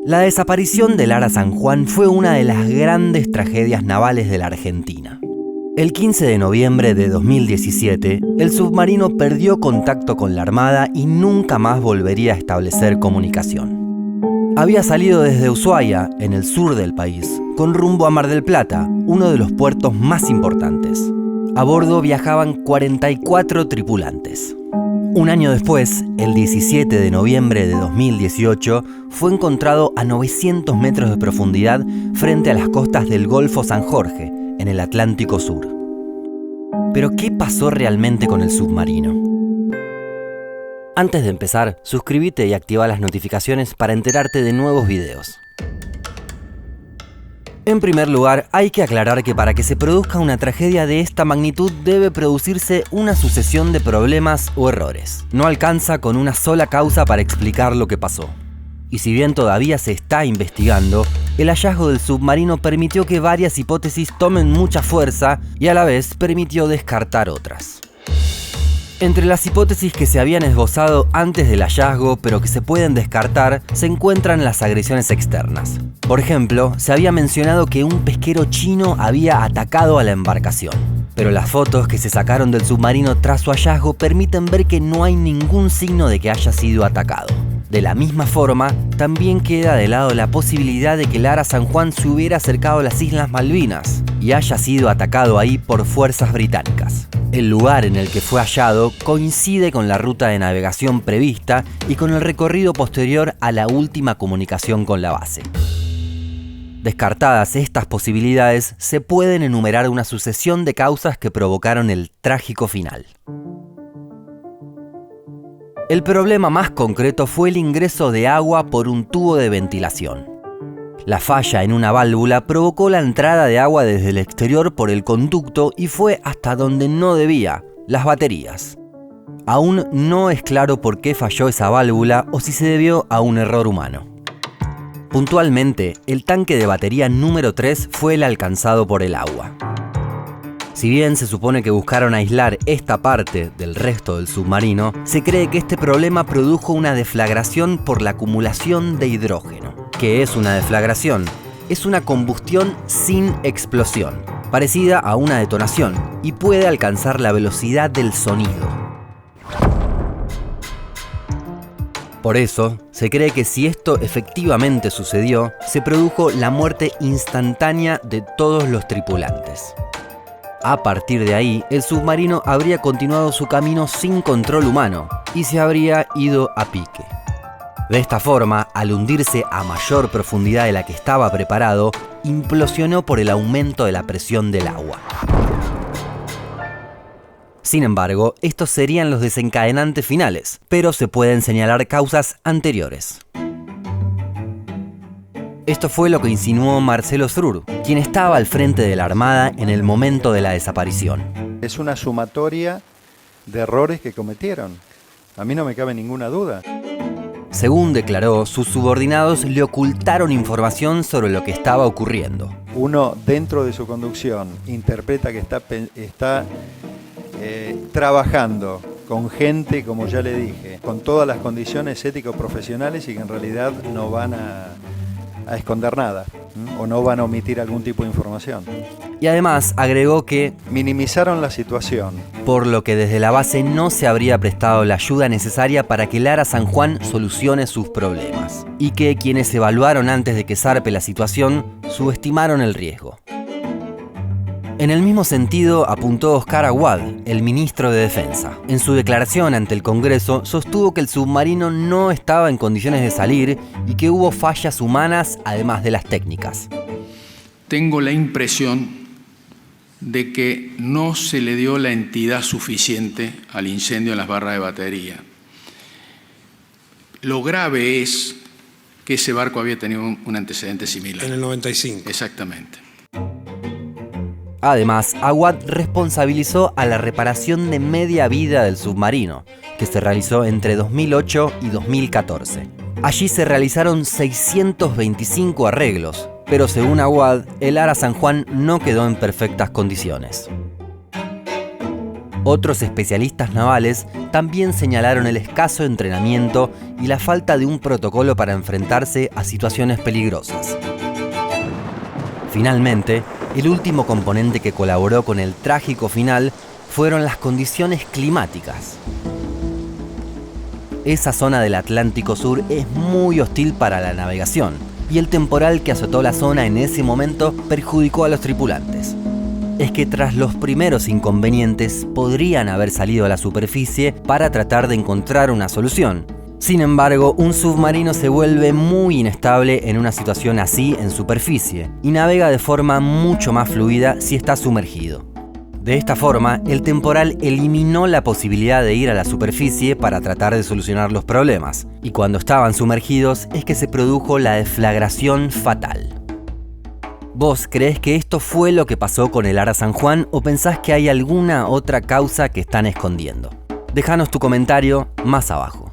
La desaparición del Ara San Juan fue una de las grandes tragedias navales de la Argentina. El 15 de noviembre de 2017, el submarino perdió contacto con la Armada y nunca más volvería a establecer comunicación. Había salido desde Ushuaia, en el sur del país, con rumbo a Mar del Plata, uno de los puertos más importantes. A bordo viajaban 44 tripulantes. Un año después, el 17 de noviembre de 2018, fue encontrado a 900 metros de profundidad frente a las costas del Golfo San Jorge, en el Atlántico Sur. Pero, ¿qué pasó realmente con el submarino? Antes de empezar, suscríbete y activa las notificaciones para enterarte de nuevos videos. En primer lugar, hay que aclarar que para que se produzca una tragedia de esta magnitud debe producirse una sucesión de problemas o errores. No alcanza con una sola causa para explicar lo que pasó. Y si bien todavía se está investigando, el hallazgo del submarino permitió que varias hipótesis tomen mucha fuerza y a la vez permitió descartar otras. Entre las hipótesis que se habían esbozado antes del hallazgo, pero que se pueden descartar, se encuentran las agresiones externas. Por ejemplo, se había mencionado que un pesquero chino había atacado a la embarcación. Pero las fotos que se sacaron del submarino tras su hallazgo permiten ver que no hay ningún signo de que haya sido atacado. De la misma forma, también queda de lado la posibilidad de que el Ara San Juan se hubiera acercado a las Islas Malvinas y haya sido atacado ahí por fuerzas británicas. El lugar en el que fue hallado coincide con la ruta de navegación prevista y con el recorrido posterior a la última comunicación con la base. Descartadas estas posibilidades, se pueden enumerar una sucesión de causas que provocaron el trágico final. El problema más concreto fue el ingreso de agua por un tubo de ventilación. La falla en una válvula provocó la entrada de agua desde el exterior por el conducto y fue hasta donde no debía, las baterías. Aún no es claro por qué falló esa válvula o si se debió a un error humano. Puntualmente, el tanque de batería número 3 fue el alcanzado por el agua. Si bien se supone que buscaron aislar esta parte del resto del submarino, se cree que este problema produjo una deflagración por la acumulación de hidrógeno. ¿Qué es una deflagración? Es una combustión sin explosión, parecida a una detonación, y puede alcanzar la velocidad del sonido. Por eso, se cree que si esto efectivamente sucedió, se produjo la muerte instantánea de todos los tripulantes. A partir de ahí, el submarino habría continuado su camino sin control humano y se habría ido a pique. De esta forma, al hundirse a mayor profundidad de la que estaba preparado, implosionó por el aumento de la presión del agua. Sin embargo, estos serían los desencadenantes finales, pero se pueden señalar causas anteriores. Esto fue lo que insinuó Marcelo Srur, quien estaba al frente de la Armada en el momento de la desaparición. Es una sumatoria de errores que cometieron. A mí no me cabe ninguna duda. Según declaró, sus subordinados le ocultaron información sobre lo que estaba ocurriendo. Uno, dentro de su conducción, interpreta que está trabajando con gente, como ya le dije, con todas las condiciones ético-profesionales y que en realidad no van a esconder nada o no van a omitir algún tipo de información. Y además agregó que minimizaron la situación, por lo que desde la base no se habría prestado la ayuda necesaria para que el Ara San Juan solucione sus problemas, y que quienes evaluaron antes de que zarpe la situación subestimaron el riesgo. En el mismo sentido apuntó Oscar Aguad, el ministro de Defensa. En su declaración ante el Congreso sostuvo que el submarino no estaba en condiciones de salir y que hubo fallas humanas además de las técnicas. Tengo la impresión de que no se le dio la entidad suficiente al incendio en las barras de batería. Lo grave es que ese barco había tenido un antecedente similar. En el 95. Exactamente. Además, Aguad responsabilizó a la reparación de media vida del submarino, que se realizó entre 2008 y 2014. Allí se realizaron 625 arreglos, pero según Aguad, el Ara San Juan no quedó en perfectas condiciones. Otros especialistas navales también señalaron el escaso entrenamiento y la falta de un protocolo para enfrentarse a situaciones peligrosas. Finalmente, el último componente que colaboró con el trágico final fueron las condiciones climáticas. Esa zona del Atlántico Sur es muy hostil para la navegación, y el temporal que azotó la zona en ese momento perjudicó a los tripulantes. Es que tras los primeros inconvenientes podrían haber salido a la superficie para tratar de encontrar una solución. Sin embargo, un submarino se vuelve muy inestable en una situación así en superficie y navega de forma mucho más fluida si está sumergido. De esta forma, el temporal eliminó la posibilidad de ir a la superficie para tratar de solucionar los problemas, y cuando estaban sumergidos es que se produjo la deflagración fatal. ¿Vos creés que esto fue lo que pasó con el Ara San Juan o pensás que hay alguna otra causa que están escondiendo? Déjanos tu comentario más abajo.